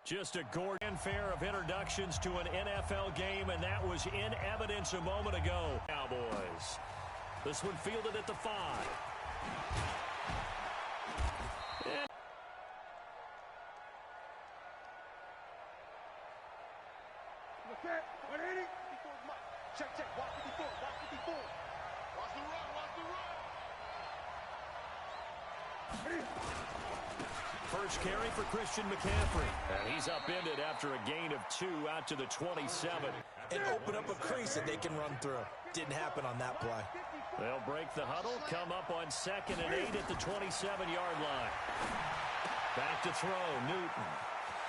Just a gorgeous fanfare of introductions to an NFL game, and that was in evidence a moment ago. Cowboys. This one fielded at the 5. Okay, 180. Check, watch 54, watch 54. Watch the run, watch the run. First carry for Christian McCaffrey. And he's upended after a gain of 2 out to the 27. And open up a crease that they can run through. Didn't happen on that play. They'll break the huddle, come up on 2nd and 8 at the 27-yard line. Back to throw, Newton.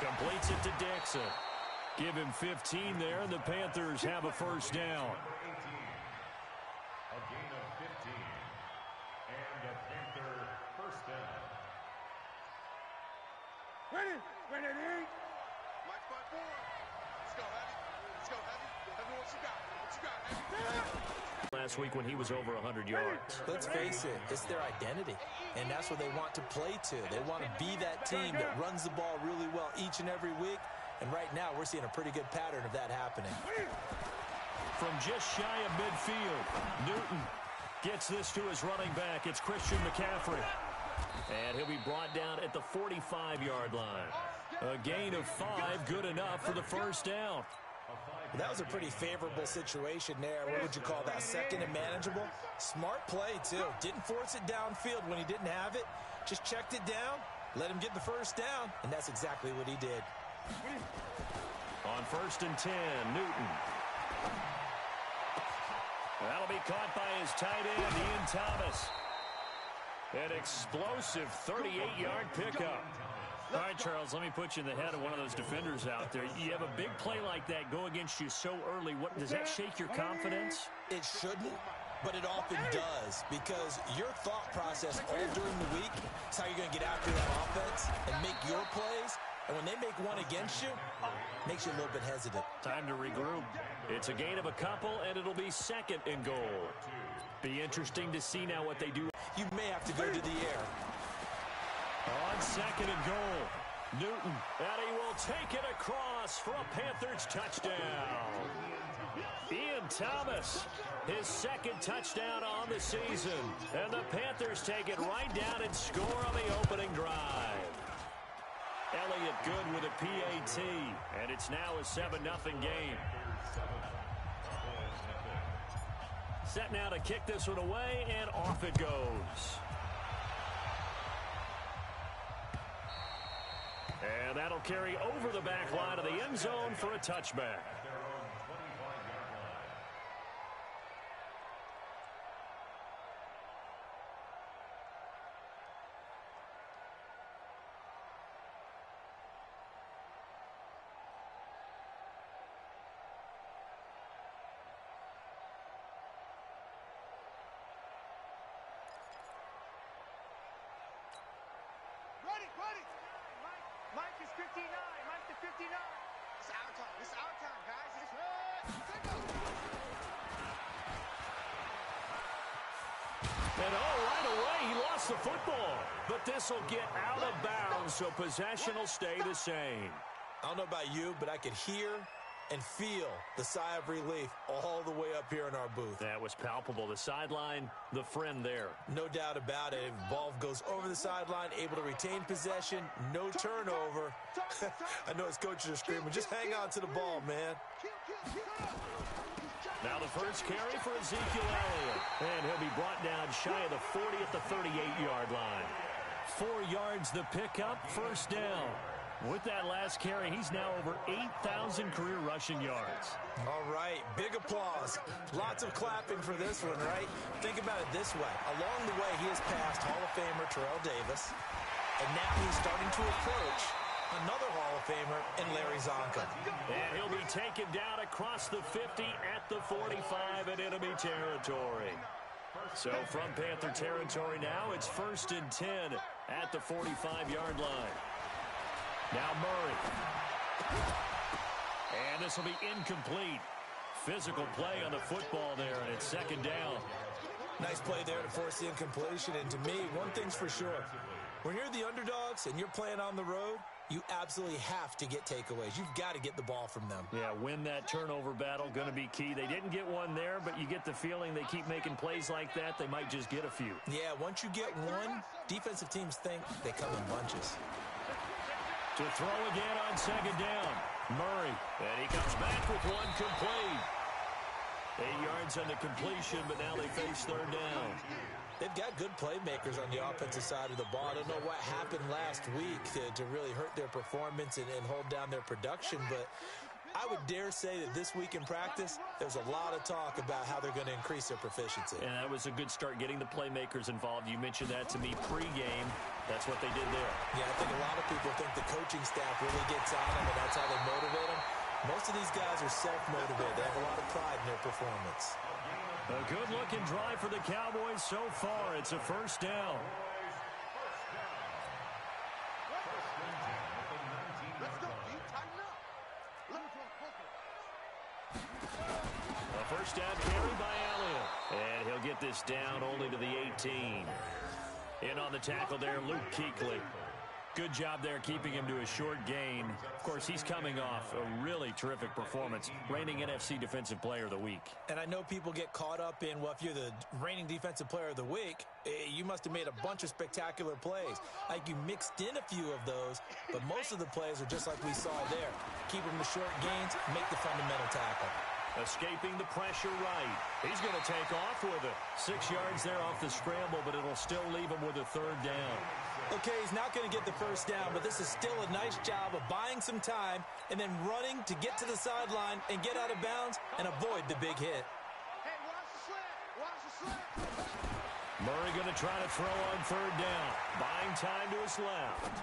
Completes it to Dixon. Give him 15 there, and the Panthers have a first down. A gain of 15. And a Panther first down. Ready, 8. Mike 5-4. Let's go, Heavy. Let's go, Heavy. Heavy, what you got? What you got, Heavy? Last week when he was over 100 yards. Let's face it, it's their identity, and that's what they want to play to. They want to be that team that runs the ball really well each and every week, and right now we're seeing a pretty good pattern of that happening. From just shy of midfield, Newton gets this to his running back. It's Christian McCaffrey. And he'll be brought down at the 45-yard line. A gain of 5, good enough for the first down. That was a pretty favorable situation there. What would you call that? 2nd and manageable? Smart play, too. Didn't force it downfield when he didn't have it. Just checked it down, let him get the first down, and that's exactly what he did. On 1st and 10, Newton. That'll be caught by his tight end, Ian Thomas. An explosive 38-yard pickup. All right, Charles, let me put you in the head of one of those defenders out there. You have a big play like that go against you so early. What does that shake your confidence? It shouldn't, but it often does, because your thought process all during the week is how you're going to get after that offense and make your plays. And when they make one against you, it makes you a little bit hesitant. Time to regroup. It's a gain of a couple, and it'll be 2nd and goal. Be interesting to see now what they do. You may have to go to the air. On 2nd and goal, Newton, and he will take it across for a Panthers touchdown. Ian Thomas, his 2nd touchdown on the season. And the Panthers take it right down and score on the opening drive. Elliott good with a PAT, and it's now a 7-0 game. Set now to kick this one away, and off it goes. And that'll carry over the back line of the end zone for a touchback. Ready. Mike is 59. Mike to 59. It's our time. It's our time, guys. And right away, he lost the football. But this will get out of bounds, so possession will stay the same. I don't know about you, but I could hear and feel the sigh of relief all the way up here in our booth. That was palpable. The sideline, the friend there. No doubt about it. Ball goes over the sideline, able to retain possession, no turnover. I know his coaches are screaming, just hang on to the ball, man. Now the first carry for Ezekiel Elliott. And he'll be brought down shy of the 40 at the 38-yard line. 4 yards the pickup, first down. With that last carry, he's now over 8,000 career rushing yards. All right, big applause. Lots of clapping for this one, right? Think about it this way. Along the way, he has passed Hall of Famer Terrell Davis, and now he's starting to approach another Hall of Famer in Larry Zonka. And he'll be taken down across the 50 at the 45 in enemy territory. So from Panther territory now, it's 1st and 10 at the 45-yard line. Now Murray. And this will be incomplete. Physical play on the football there, and it's 2nd down. Nice play there to force the incompletion. And to me, one thing's for sure. When you're the underdogs and you're playing on the road, you absolutely have to get takeaways. You've got to get the ball from them. Yeah, win that turnover battle, going to be key. They didn't get one there, but you get the feeling they keep making plays like that, they might just get a few. Yeah, once you get one, defensive teams think they come in bunches. To throw again on second down, Murray. And he comes back with one complete. 8 yards on the completion, but now they face third down. They've got good playmakers on the offensive side of the ball. I don't know what happened last week to really hurt their performance and hold down their production, but I would dare say that this week in practice, there's a lot of talk about how they're going to increase their proficiency. And that was a good start, getting the playmakers involved. You mentioned that to me pregame. That's what they did there. Yeah, I think a lot of people think the coaching staff really gets on them, and that's how they motivate them. Most of these guys are self-motivated. They have a lot of pride in their performance. A good-looking drive for the Cowboys so far. It's a first down. A first down carry by Elliott. And he'll get this down only to the 18. In on the tackle there, Luke Kuechly. Good job there keeping him to a short gain. Of course, he's coming off a really terrific performance, reigning NFC Defensive Player of the Week. And I know people get caught up in, well, if you're the reigning Defensive Player of the Week, you must have made a bunch of spectacular plays. Like you mixed in a few of those, but most of the plays are just like we saw there. Keep them to short gains, make the fundamental tackle. Escaping the pressure right. He's going to take off with it. 6 yards there off the scramble, but it'll still leave him with a third down. Okay, he's not going to get the first down, but this is still a nice job of buying some time and then running to get to the sideline and get out of bounds and avoid the big hit. Hey, watch the slant. Watch the slant. Murray going to try to throw on third down. Buying time to his left.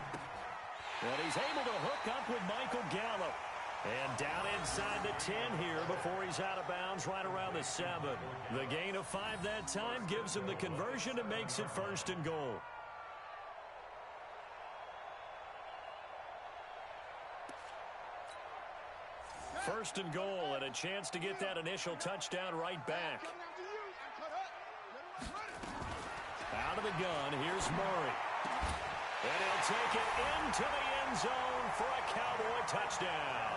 And he's able to hook up with Michael Gallup. And down inside the 10 here before he's out of bounds right around the 7. The gain of 5 that time gives him the conversion and makes it first and goal. First and goal, and a chance to get that initial touchdown right back. Out of the gun, here's Murray. And he'll take it into the end zone for a Cowboy touchdown.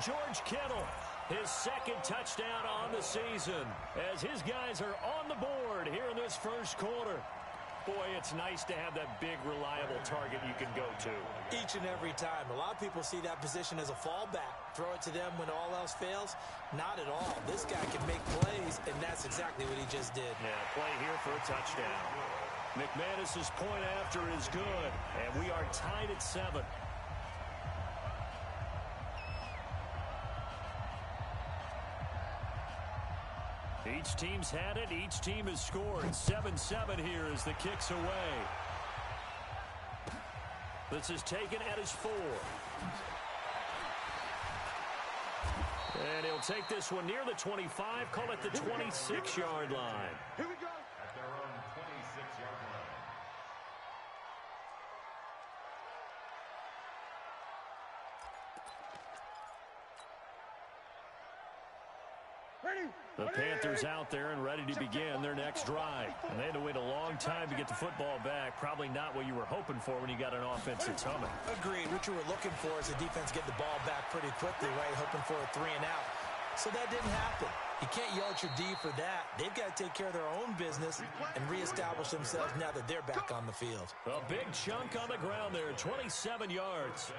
George Kittle, his second touchdown on the season, as his guys are on the board here in this first quarter. Boy, it's nice to have that big, reliable target you can go to. Each and every time. A lot of people see that position as a fallback. Throw it to them when all else fails. Not at all. This guy can make plays, and that's exactly what he just did. Yeah, play here for a touchdown. McManus's point after is good, and we are tied at 7. Each team's had it. Each team has scored. 7-7 here as the kick's away. This is taken at his 4. And he'll take this one near the 25. Call it the 26-yard line. Here we go. At their own 26-yard line. The Panthers out there and ready to begin their next drive. And they had to wait a long time to get the football back. Probably not what you were hoping for when you got an offense that's humming. Agreed. What you were looking for is the defense get the ball back pretty quickly, right? Hoping for a 3 and out. So that didn't happen. You can't yell at your D for that. They've got to take care of their own business and reestablish themselves now that they're back on the field. A big chunk on the ground there, 27 yards.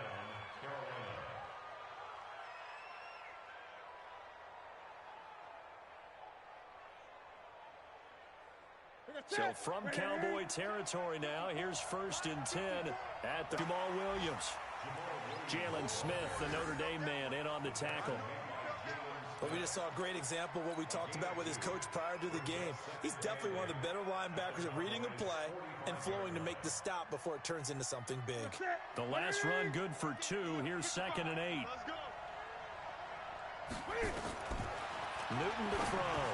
So from Cowboy territory now, here's 1st and 10 at the Jamal Williams. Jalen Smith, the Notre Dame man, in on the tackle. But we just saw a great example of what we talked about with his coach prior to the game. He's definitely one of the better linebackers at reading a play and flowing to make the stop before it turns into something big. The last run good for 2. Here's 2nd and 8. Newton to throw.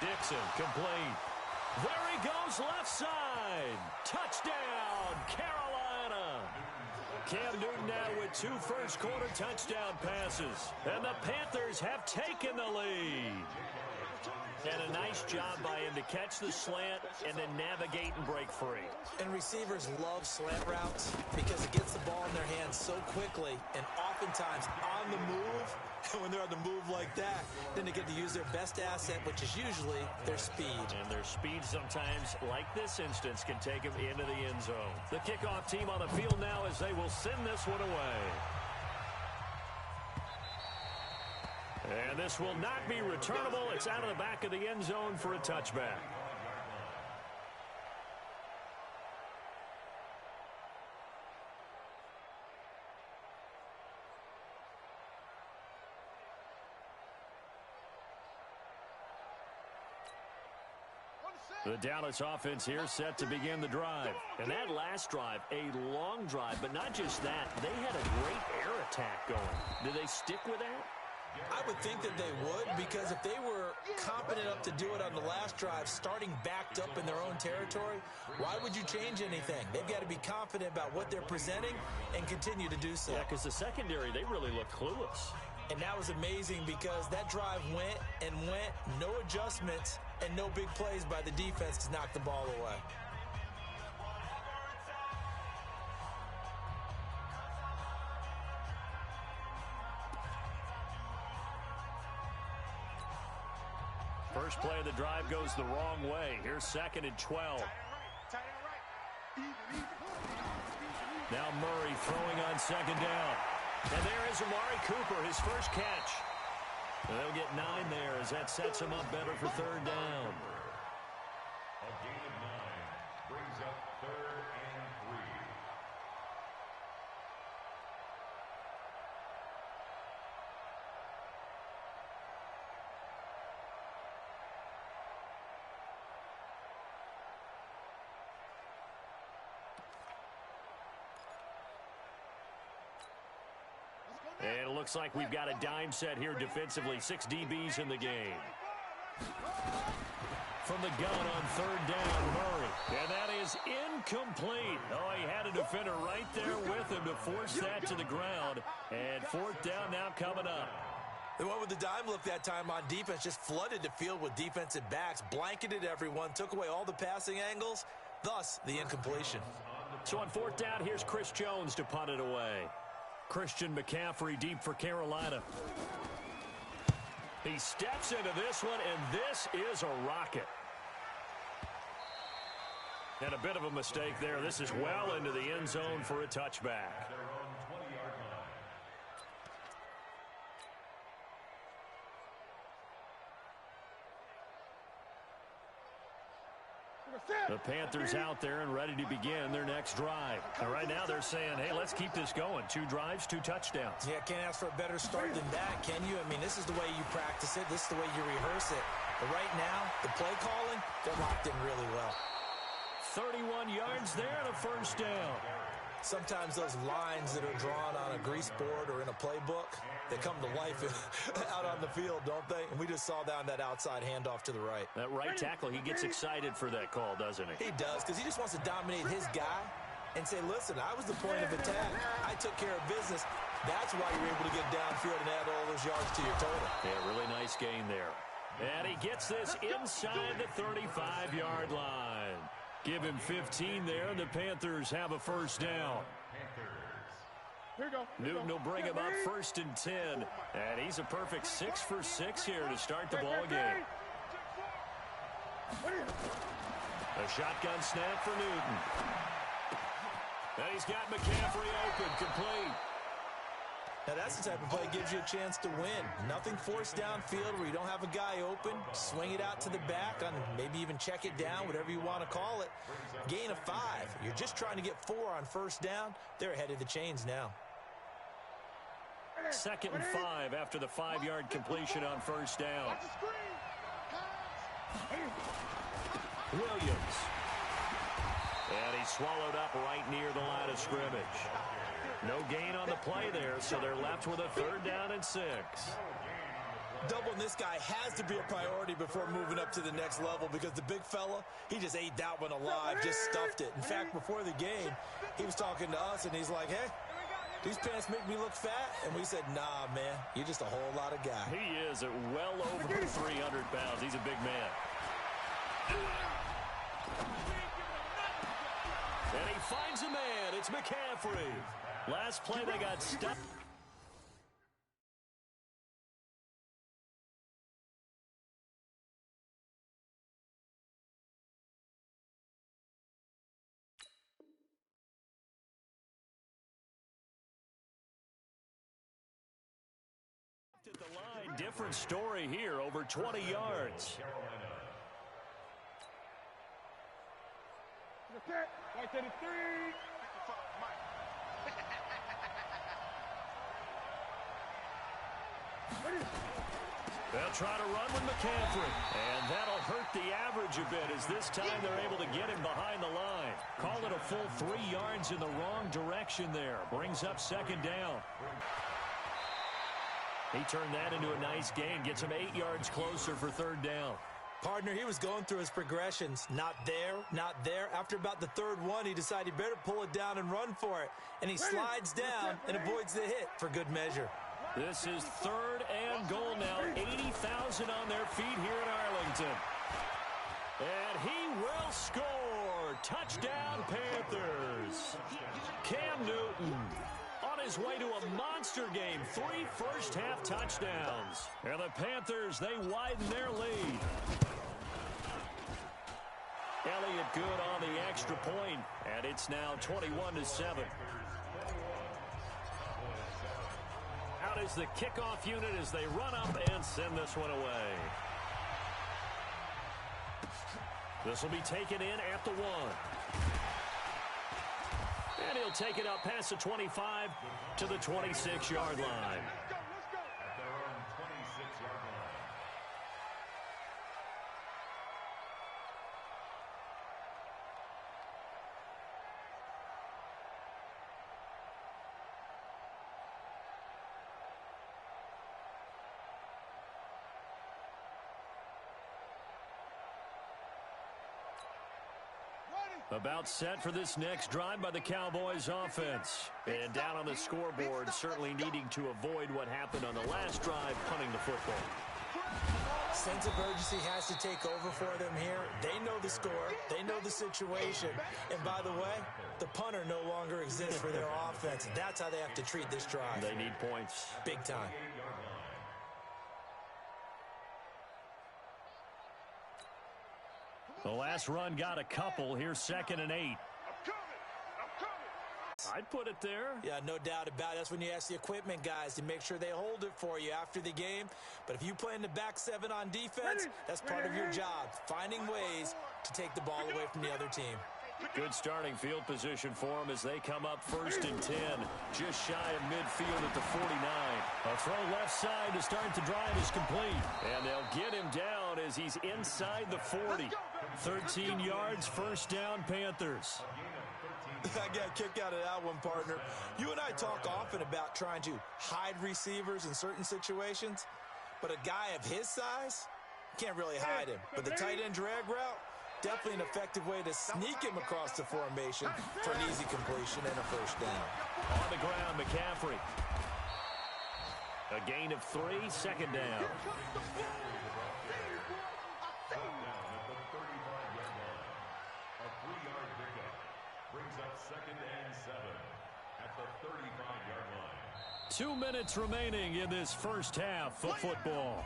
Dixon complete. There he goes, left side. Touchdown, Carolina. Cam Newton now with 2 first-quarter touchdown passes. And the Panthers have taken the lead. And a nice job by him to catch the slant and then navigate and break free. And receivers love slant routes because it gets the ball in their hands so quickly and oftentimes on the move. And when they're on the move like that, then they get to use their best asset, which is usually their speed. And their speed sometimes, like this instance, can take them into the end zone. The kickoff team on the field now as they will send this one away. And this will not be returnable. It's out of the back of the end zone for a touchback. The Dallas offense here set to begin the drive. And that last drive, a long drive, but not just that. They had a great air attack going. Do they stick with that? I would think that they would, because if they were competent enough to do it on the last drive, starting backed up in their own territory, why would you change anything? They've got to be confident about what they're presenting and continue to do so. Yeah, because the secondary, they really looked clueless. And that was amazing because that drive went and went, no adjustments, and no big plays by the defense to knock the ball away. First play of the drive goes the wrong way. Here's 2nd and 12. Now Murray throwing on 2nd down. And there is Amari Cooper, his first catch. And they'll get 9 there as that sets him up better for 3rd down. A gain of 9 brings up 3rd and 3. And it looks like we've got a dime set here defensively. 6 DBs in the game. From the gun on 3rd down, Murray. And that is incomplete. Oh, he had a defender right there with him to force that to the ground. And 4th down now coming up. The one with the dime look that time on defense just flooded the field with defensive backs, blanketed everyone, took away all the passing angles, thus the incompletion. So on 4th down, here's Chris Jones to punt it away. Christian McCaffrey deep for Carolina. He steps into this one, and this is a rocket. And a bit of a mistake there. This is well into the end zone for a touchback. The Panthers out there and ready to begin their next drive. And right now they're saying, hey, let's keep this going. 2 drives, 2 touchdowns. Yeah, can't ask for a better start than that, can you? I mean, this is the way you practice it. This is the way you rehearse it. But right now, the play calling, they're locked in really well. 31 yards there and a 1st down. Sometimes those lines that are drawn on a grease board or in a playbook, they come to life out on the field, don't they? And we just saw down that outside handoff to the right. That right tackle, he gets excited for that call, doesn't he? He does, because he just wants to dominate his guy and say, listen, I was the point of attack. I took care of business. That's why you're able to get downfield and add all those yards to your total. Yeah, really nice gain there. And he gets this inside the 35-yard line. Give him 15 there, and the Panthers have a 1st down. Here you go. Newton will bring him up 1st and 10. And he's a perfect 6 for 6 here to start the ball game. A shotgun snap for Newton. And he's got McCaffrey open, complete. Now, that's the type of play that gives you a chance to win. Nothing forced downfield where you don't have a guy open. Swing it out to the back, on maybe even check it down, whatever you want to call it. Gain of 5. You're just trying to get 4 on 1st down. They're ahead of the chains now. 2nd and 5 after the 5-yard completion on 1st down. Williams. And he's swallowed up right near the line of scrimmage. No gain on the play there, so they're left with a 3rd down and 6. Doubling this guy has to be a priority before moving up to the next level, because the big fella, he just ate that one alive, just stuffed it. In fact, before the game, he was talking to us, and he's like, hey, these pants make me look fat. And we said, nah, man, you're just a whole lot of guy. He is at well over 300 pounds. He's a big man. And he finds a man. It's McCaffrey. Last play, they got stuck. At the line, different story here, over 20 yards. Right to the 3. They'll try to run with McCaffrey, and that'll hurt the average a bit as this time they're able to get him behind the line. Call it a full 3 yards in the wrong direction there. Brings up second down. He turned that into a nice gain, gets him 8 yards closer for third down. Partner, he was going through his progressions. Not there, not there. After about the third one, he decided he better pull it down and run for it. And he slides down and avoids the hit for good measure. This is third and goal now. 80,000 on their feet here in Arlington. And he will score. Touchdown, Panthers. Cam Newton on his way to a monster game. 3 first-half touchdowns. And the Panthers, they widen their lead. Elliott good on the extra point, and it's now 21-7. Out is the kickoff unit as they run up and send this one away. This will be taken in at the 1. And he'll take it up past the 25 to the 26-yard line. At their own 26-yard line. About set for this next drive by the Cowboys offense. And down on the scoreboard, certainly needing to avoid what happened on the last drive, punting the football. Sense of urgency has to take over for them here. They know the score. They know the situation. And by the way, the punter no longer exists for their offense. That's how they have to treat this drive. They need points. Big time. The last run got a couple. Here's 2nd and 8. I'd put it there. Yeah, no doubt about it. That's when you ask the equipment guys to make sure they hold it for you after the game. But if you play in the back 7 on defense, that's part of your job, finding ways to take the ball away from the other team. Good starting field position for them as they come up 1st and 10. Just shy of midfield at the 49. A throw left side to start the drive is complete. And they'll get him down as he's inside the 40. 13 yards, first down, Panthers. I got a kick out of that one, partner. You and I talk often about trying to hide receivers in certain situations, but a guy of his size, can't really hide him. But the tight end drag route, definitely an effective way to sneak him across the formation for an easy completion and a first down. On the ground, McCaffrey. A gain of 3, second down. A 3-yard pickup brings up 2nd and 7 at the 35-yard line. 2 minutes remaining in this first half of football.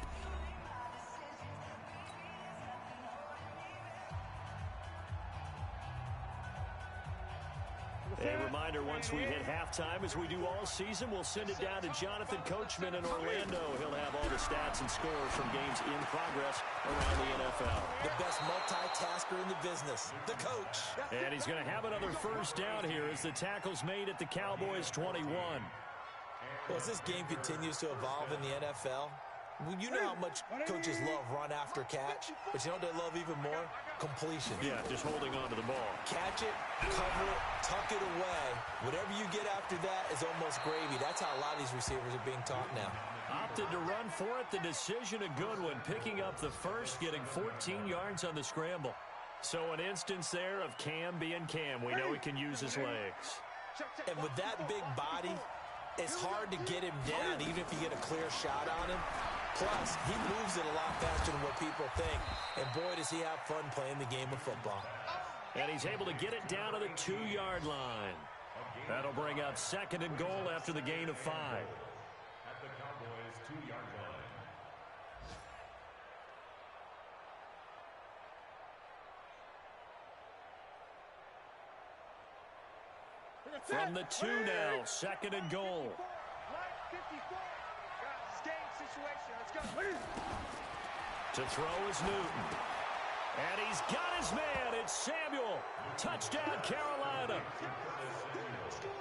A reminder, once we hit halftime, as we do all season, we'll send it down to Jonathan Coachman in Orlando. He'll have all the stats and scores from games in progress around the NFL. The best multitasker in the business, the coach. And he's going to have another first down here as the tackle's made at the Cowboys 21. Well, as this game continues to evolve in the NFL, you know how much coaches love run after catch, but you know what they love even more? Completion. Yeah, just holding on to the ball. Catch it, cover it, tuck it away. Whatever you get after that is almost gravy. That's how a lot of these receivers are being taught now. Opted to run for it. The decision a good one. Picking up the first, getting 14 yards on the scramble. So an instance there of Cam being Cam. We know he can use his legs. And with that big body, It's hard to get him down, even if you get a clear shot on him. Plus, he moves it a lot faster than what people think. And boy, does he have fun playing the game of football. And he's able to get it down to the 2-yard line. That'll bring up 2nd and goal after the gain of 5. At the Cowboys' 2-yard line. From the 2 now, 2nd and goal. To throw is Newton. And he's got his man. It's Samuel. Touchdown, Carolina.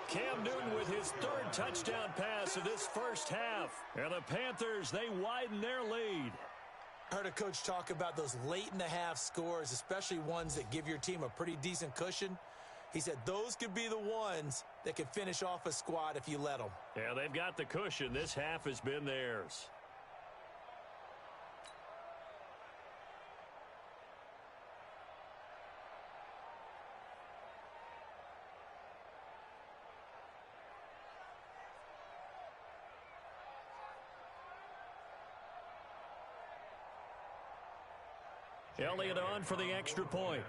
Cam Newton with his 3rd touchdown pass of this first half. And the Panthers, they widen their lead. I heard a coach talk about those late-in-the-half scores, especially ones that give your team a pretty decent cushion. He said those could be the ones that could finish off a squad if you let them. Yeah, they've got the cushion. This half has been theirs. Elliott on for the extra point.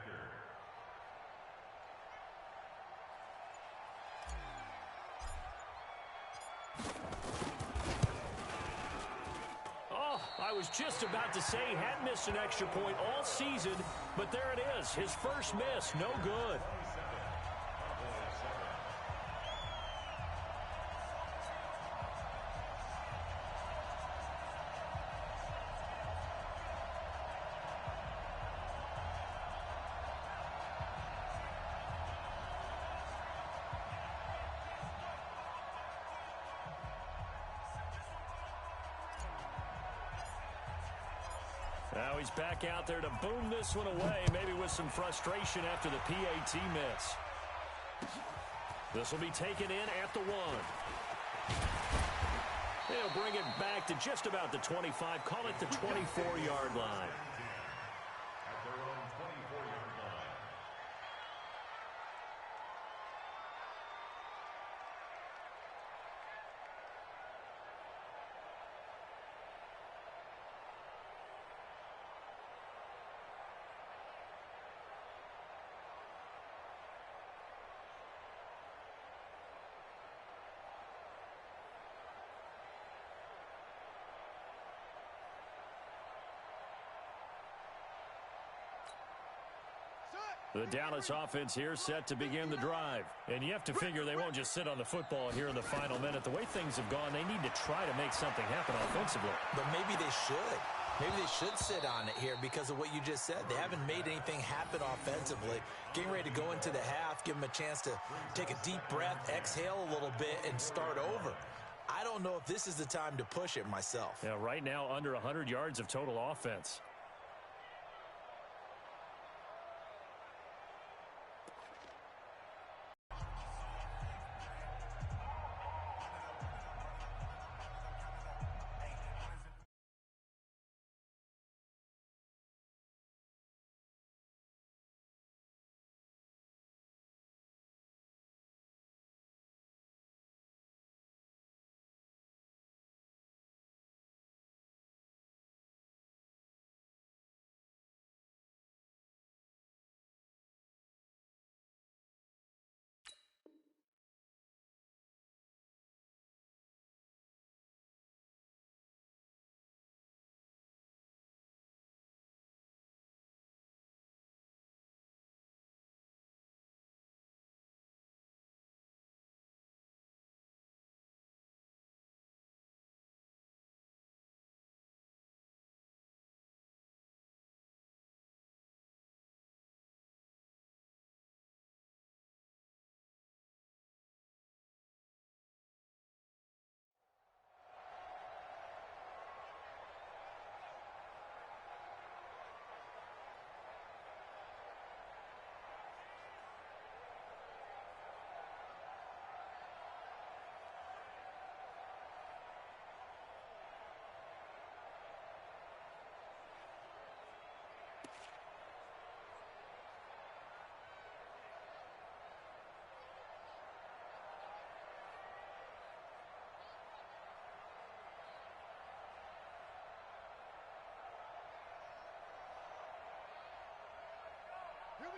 Oh, I was just about to say he hadn't missed an extra point all season, but there it is. His first miss, no good. Now he's back out there to boom this one away, maybe with some frustration after the PAT miss. This will be taken in at the 1. They'll bring it back to just about the 25, call it the 24-yard line. At their own 24-yard line. The Dallas offense here set to begin the drive. And you have to figure they won't just sit on the football here in the final minute. The way things have gone, they need to try to make something happen offensively. But maybe they should. Maybe they should sit on it here because of what you just said. They haven't made anything happen offensively. Getting ready to go into the half, give them a chance to take a deep breath, exhale a little bit, and start over. I don't know if this is the time to push it myself. Yeah, right now under 100 yards of total offense.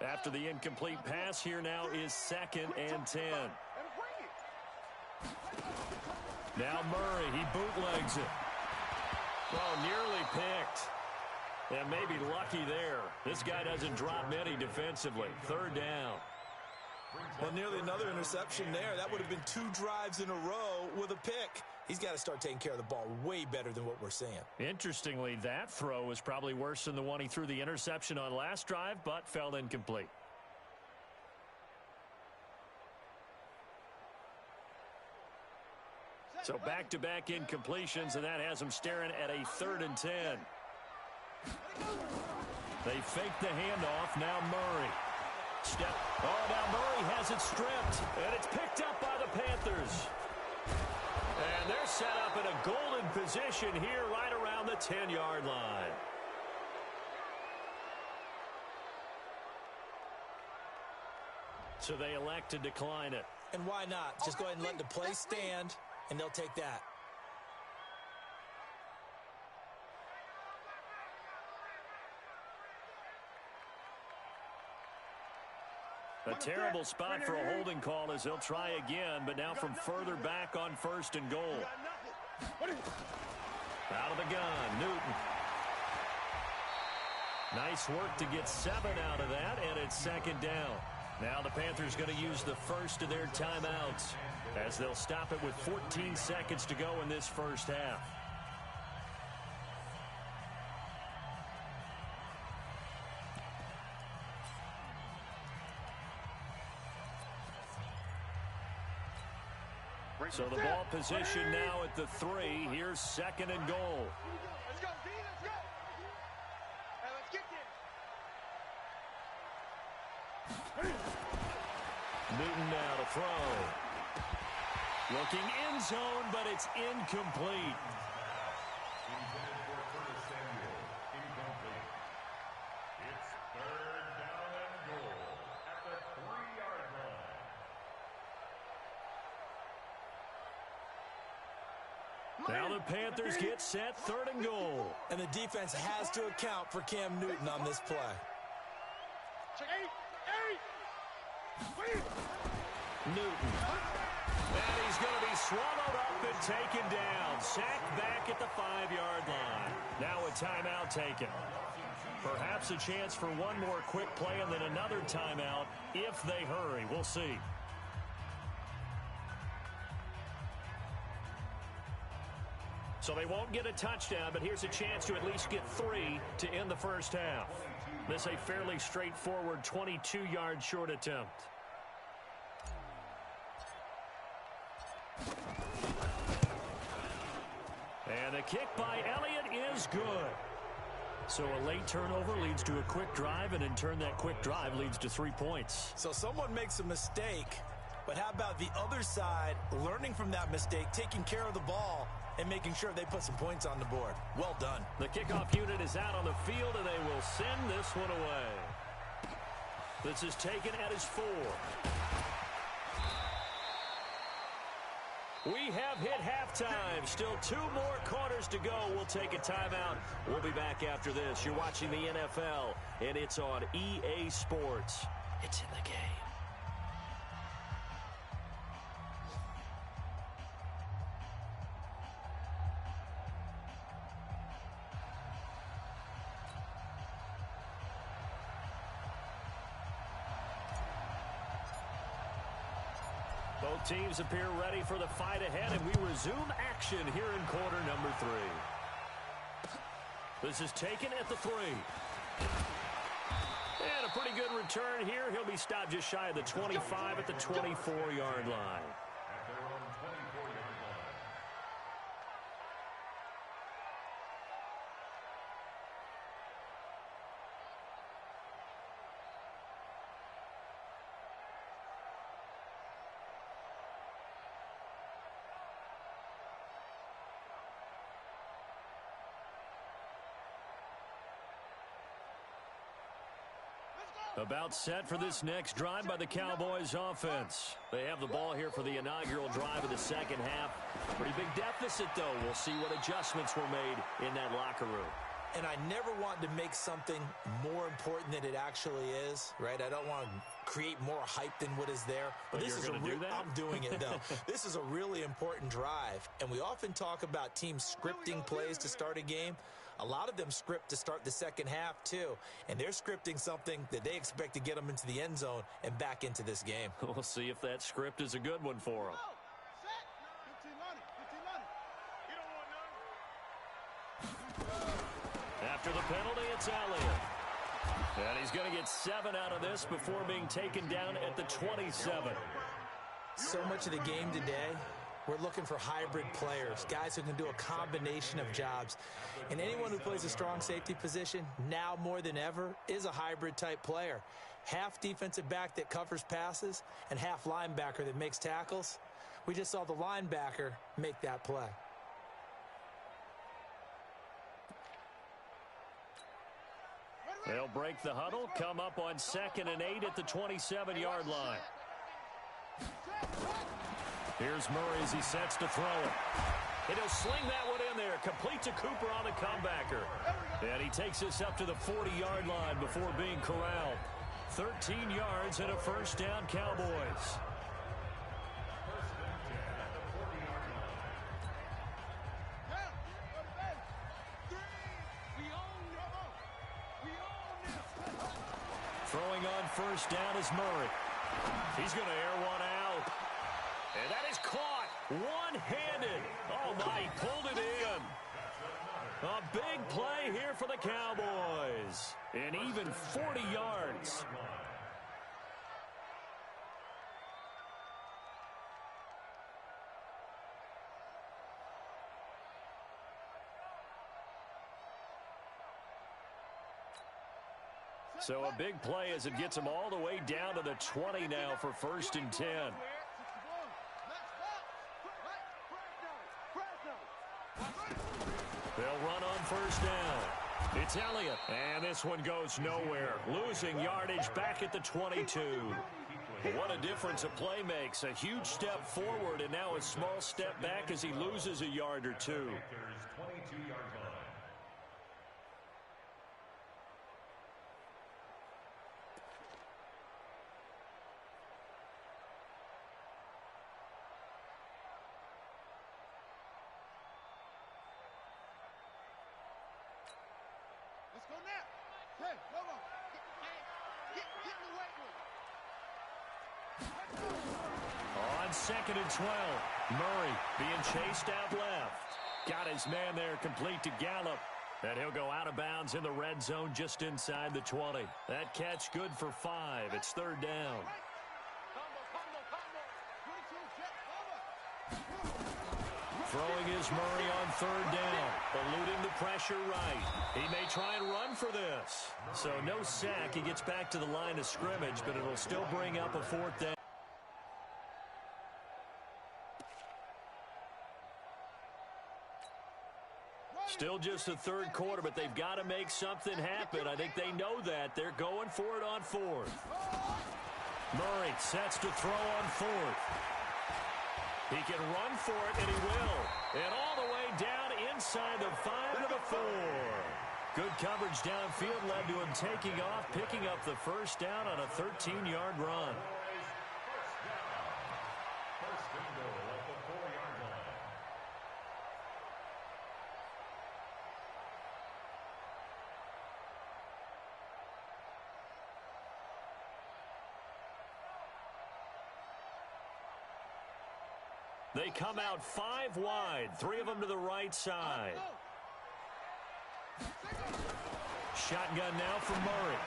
After the incomplete pass, here now is 2nd and 10. Now Murray, he bootlegs it. Well, nearly picked. And maybe lucky there. This guy doesn't drop many defensively. 3rd down. Well, nearly another interception there. That would have been 2 drives in a row with a pick. He's got to start taking care of the ball way better than what we're seeing. Interestingly, that throw was probably worse than the one he threw the interception on last drive, but fell incomplete. So back-to-back incompletions, and that has him staring at a 3rd and 10. They fake the handoff. Now Murray. Now Murray has it stripped, and it's picked up by the Panthers. And they're set up in a golden position here right around the 10-yard line. So they elect to decline it. And why not? Just go ahead and let the play stand, and they'll take that. A terrible spot for a holding call as he'll try again, but now from further back on 1st and goal. Out of the gun, Newton. Nice work to get 7 out of that, and it's 2nd down. Now the Panthers going to use the first of their timeouts as they'll stop it with 14 seconds to go in this first half. So the ball position now at the 3. Here's 2nd and goal. Let's go, D, let's go. Hey, let's get this. Newton now to throw. Looking end zone, but it's incomplete. Intended for Curtis Samuel. Incomplete. It's 3rd down and goal at the 3-yard line. Now the Panthers get set, 3rd and goal. And the defense has to account for Cam Newton on this play. Check 8. Newton. And he's going to be swallowed up and taken down. Sacked back at the 5-yard line. Now a timeout taken. Perhaps a chance for one more quick play and then another timeout if they hurry. We'll see. So they won't get a touchdown, but here's a chance to at least get 3 to end the first half. This a fairly straightforward 22-yard short attempt. And the kick by Elliott is good. So a late turnover leads to a quick drive, and in turn that quick drive leads to 3 points. So someone makes a mistake, but how about the other side learning from that mistake, taking care of the ball, and making sure they put some points on the board? Well done. The kickoff unit is out on the field, and they will send this one away. This is taken at his 4. We have hit halftime. Still 2 more quarters to go. We'll take a timeout. We'll be back after this. You're watching the NFL, and it's on EA Sports. It's in the game. Both teams appear ready for the fight ahead, and we resume action here in quarter number 3. This is taken at the 3. And a pretty good return here. He'll be stopped just shy of the 25 at the 24-yard line. At their own 24-yard line. About set for this next drive by the Cowboys offense. They have the ball here for the inaugural drive of the second half. Pretty big deficit, though. We'll see what adjustments were made in that locker room. And I never want to make something more important than it actually is, right? I don't want to create more hype than what is there. But this is I'm doing it, though. This is a really important drive. And we often talk about teams scripting plays to start a game. A lot of them script to start the second half, too. And they're scripting something that they expect to get them into the end zone and back into this game. We'll see if that script is a good one for them. After the penalty, it's Elliott. And he's going to get 7 out of this before being taken down at the 27. So much of the game today, we're looking for hybrid players, guys who can do a combination of jobs. And anyone who plays a strong safety position, now more than ever, is a hybrid type player. Half defensive back that covers passes and half linebacker that makes tackles. We just saw the linebacker make that play. They'll break the huddle, come up on 2nd and 8 at the 27-yard line. Here's Murray as he sets to throw it. And he'll sling that one in there. Complete to Cooper on the comebacker. And he takes this up to the 40-yard line before being corralled. 13 yards and a first down, Cowboys. Throwing on first down is Murray. He's going to air one out. And that is caught one-handed. Oh, my, he pulled it in. A big play here for the Cowboys. And even 40 yards. So a big play as it gets them all the way down to the 20 now for 1st and 10. They'll run on first down. It's Elliott. And this one goes nowhere. Losing yardage back at the 22. What a difference a play makes. A huge step forward and now a small step back as he loses a yard or two. On 2nd and 12, Murray being chased out left. Got his man there complete to Gallup. And he'll go out of bounds in the red zone just inside the 20. That catch good for 5. It's 3rd down. Throwing is Murray on 3rd down. Eluding the pressure right. He may try and run for this. So no sack. He gets back to the line of scrimmage, but it'll still bring up a 4th down. Still just the 3rd quarter, but they've got to make something happen. I think they know that. They're going for it on 4th. Murray sets to throw on 4th. He can run for it, and he will. And all the way down inside the 5 to the 4. Good coverage downfield led to him taking off, picking up the 1st down on a 13-yard run. They come out 5 wide, 3 of them to the right side. Shotgun now for Murray.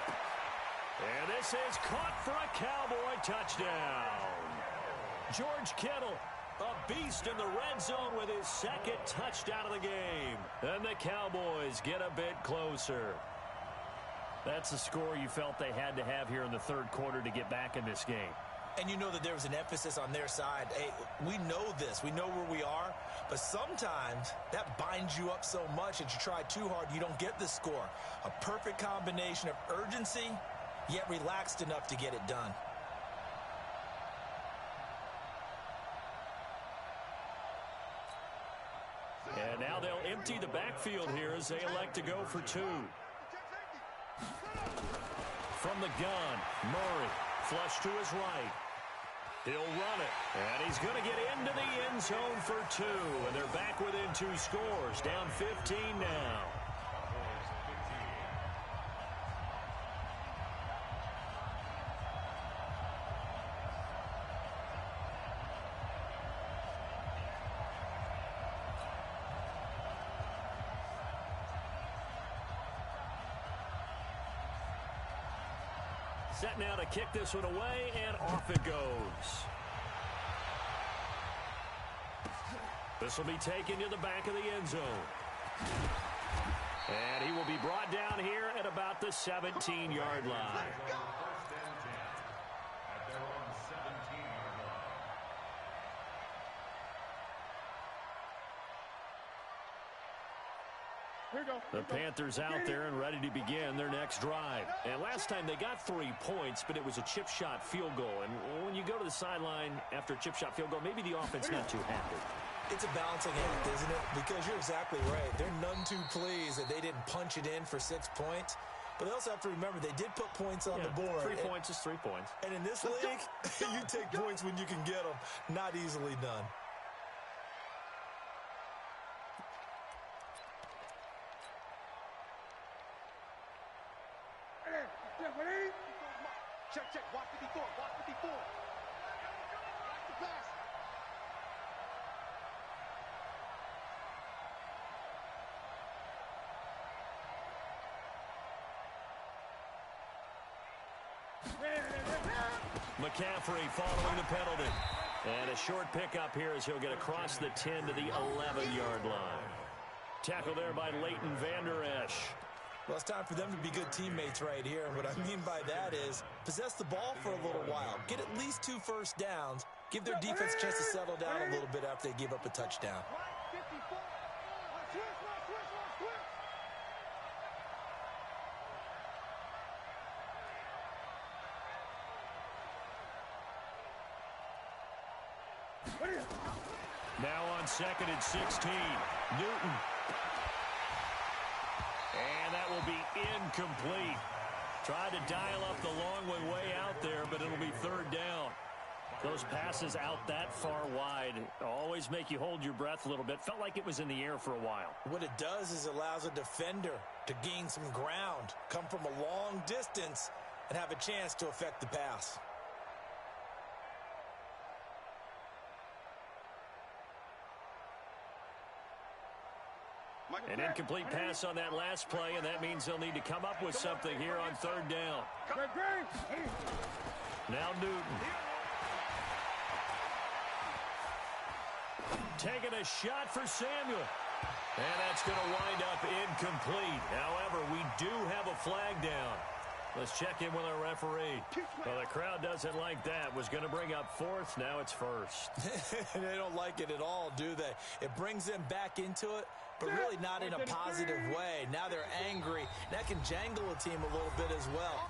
And this is caught for a Cowboy touchdown. George Kittle, a beast in the red zone with his 2nd touchdown of the game. And the Cowboys get a bit closer. That's the score you felt they had to have here in the 3rd quarter to get back in this game. And you know that there was an emphasis on their side. Hey, we know this. We know where we are. But sometimes that binds you up so much that you try too hard, you don't get the score. A perfect combination of urgency, yet relaxed enough to get it done. And now they'll empty the backfield here as they elect to go for two. From the gun, Murray, flush to his right. He'll run it, and he's going to get into the end zone for two. And they're back within 2 scores, down 15 now. Set now to kick this one away, and off it goes. This will be taken to the back of the end zone. And he will be brought down here at about the 17-yard line. The Panthers out there and ready to begin their next drive. And last time they got 3 points, but it was a chip shot field goal. And when you go to the sideline after a chip shot field goal, maybe the offense not too happy. It's a balancing act, isn't it? Because you're exactly right. They're none too pleased that they didn't punch it in for 6 points. But they also have to remember they did put points on the board. 3 points is 3 points. And in this league, you take points when you can get them. Not easily done. Check. Watch 54. Watch 54. Watch the pass. McCaffrey following the penalty. And a short pickup here as he'll get across the 10 to the 11-yard line. Tackle there by Leighton Vander Esch. Well, it's time for them to be good teammates right here. What I mean by that is possess the ball for a little while. Get at least 2 first downs. Give their defense a chance to settle down a little bit after they give up a touchdown. Now on 2nd and 16. Newton. And that will be incomplete. Tried to dial up the long way out there, but it'll be 3rd down. Those passes out that far wide always make you hold your breath a little bit. Felt like it was in the air for a while. What it does is allows a defender to gain some ground, come from a long distance, and have a chance to affect the pass. An incomplete pass on that last play, and that means they'll need to come up with something here on 3rd down. Now Newton. Taking a shot for Samuel. And that's going to wind up incomplete. However, we do have a flag down. Let's check in with our referee. Well, the crowd doesn't like that. Was going to bring up 4th. Now it's 1st. They don't like it at all, do they? It brings them back into it, but really not in a positive way. Now they're angry. That can jangle a team a little bit as well.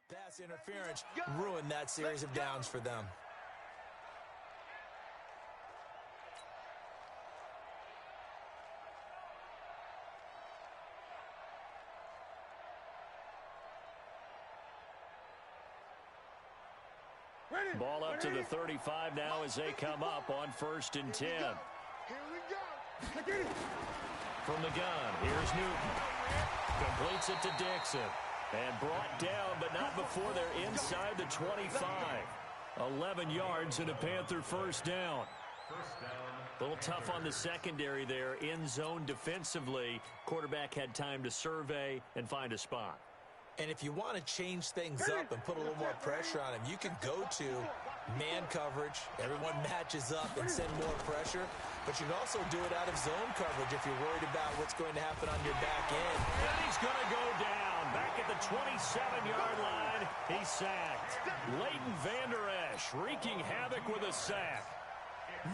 Pass interference ruined that series of downs for them. Ball up to the 35 now as they come up on 1st and 10. Here we go. From the gun, here's Newton. Completes it to Dixon. And brought down, but not before they're inside the 25. 11 yards and a Panther 1st down. A little tough on the secondary there, in zone defensively. Quarterback had time to survey and find a spot. And if you want to change things up and put a little more pressure on him, you can go to man coverage. Everyone matches up and send more pressure. But you can also do it out of zone coverage if you're worried about what's going to happen on your back end. And he's going to go down. Back at the 27-yard line, he's sacked. Leighton Vander Esch wreaking havoc with a sack.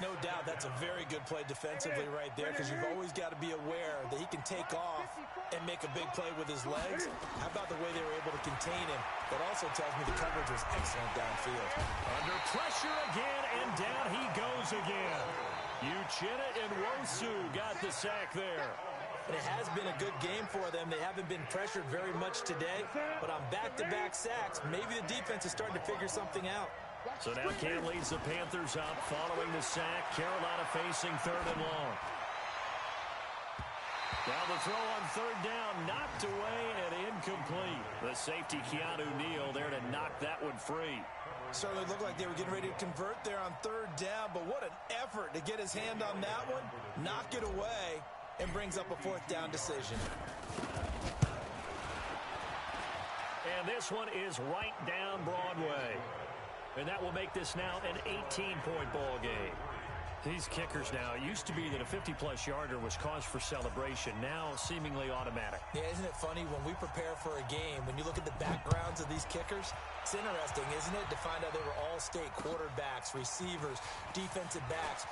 No doubt that's a very good play defensively right there, because you've always got to be aware that he can take off and make a big play with his legs. How about the way they were able to contain him? That also tells me the coverage was excellent downfield. Under pressure again, and down he goes again. Uchenna and Nwosu got the sack there. And it has been a good game for them. They haven't been pressured very much today, but on back-to-back sacks, maybe the defense is starting to figure something out. So now Cam leads the Panthers up following the sack. Carolina facing 3rd and long. Now the throw on 3rd down, knocked away and incomplete. The safety, Keanu Neal, there to knock that one free. Certainly looked like they were getting ready to convert there on 3rd down, but what an effort to get his hand on that one, knock it away, and brings up a 4th down decision. And this one is right down Broadway. And that will make this now an 18-point ball game. These kickers now, it used to be that a 50-plus yarder was cause for celebration. Now seemingly automatic. Yeah, isn't it funny when we prepare for a game, when you look at the backgrounds of these kickers, it's interesting, isn't it, to find out they were all-state quarterbacks, receivers, defensive backs,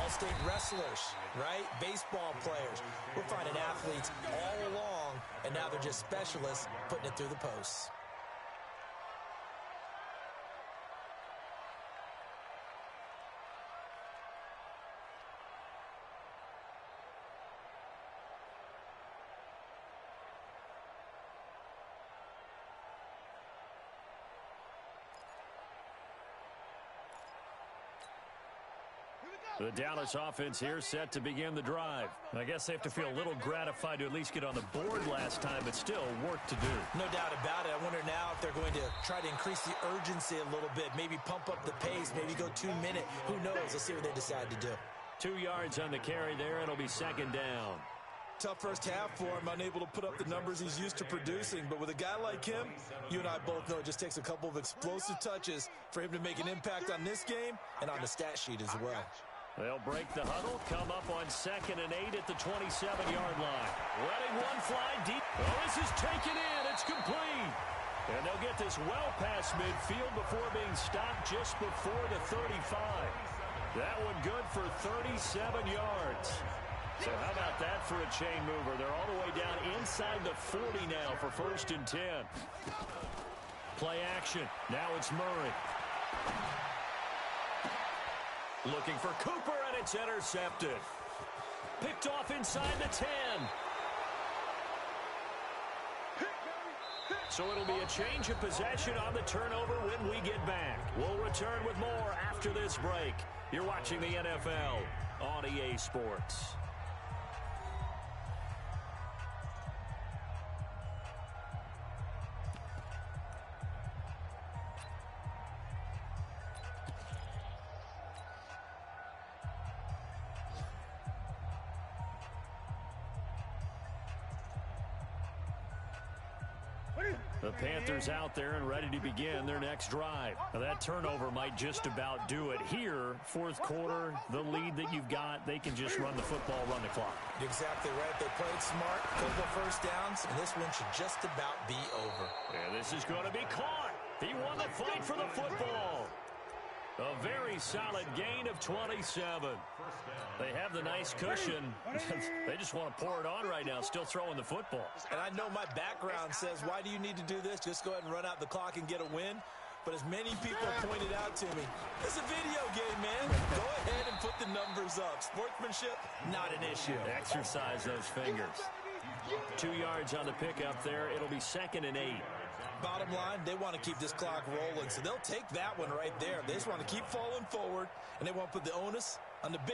all-state wrestlers, right? Baseball players. We're finding athletes all along, and now they're just specialists putting it through the posts. The Dallas offense here set to begin the drive. I guess they have to feel a little gratified to at least get on the board last time, but still work to do. No doubt about it. I wonder now if they're going to try to increase the urgency a little bit, maybe pump up the pace, maybe go 2-minute. Who knows? Let's see what they decide to do. 2 yards on the carry there. It'll be 2nd down. Tough first half for him, unable to put up the numbers he's used to producing. But with a guy like him, you and I both know it just takes a couple of explosive touches for him to make an impact on this game and on the stat sheet as well. They'll break the huddle, come up on 2nd and 8 at the 27-yard line. Letting one fly deep. Oh, this is taken in. It's complete. And they'll get this well past midfield before being stopped just before the 35. That one good for 37 yards. So how about that for a chain mover? They're all the way down inside the 40 now for 1st and 10. Play action. Now it's Murray. Looking for Cooper, and it's intercepted. Picked off inside the 10. So it'll be a change of possession on the turnover when we get back. We'll return with more after this break. You're watching the NFL on EA Sports. The Panthers out there and ready to begin their next drive. Now that turnover might just about do it. Here, 4th quarter, the lead that you've got, they can just run the football, run the clock. Exactly right. They played smart, couple 1st downs, and this one should just about be over. And this is going to be caught. He won the fight for the football. A very solid gain of 27. They have the nice cushion. They just want to pour it on right now, still throwing the football. And I know my background says, why do you need to do this? Just go ahead and run out the clock and get a win. But as many people pointed out to me, it's a video game, man. Go ahead and put the numbers up. Sportsmanship, not an issue. Exercise those fingers. 2 yards on the pickup there. It'll be 2nd and 8. Bottom line, they want to keep this clock rolling, so they'll take that one right there. They just want to keep falling forward, and they want to put the onus on the big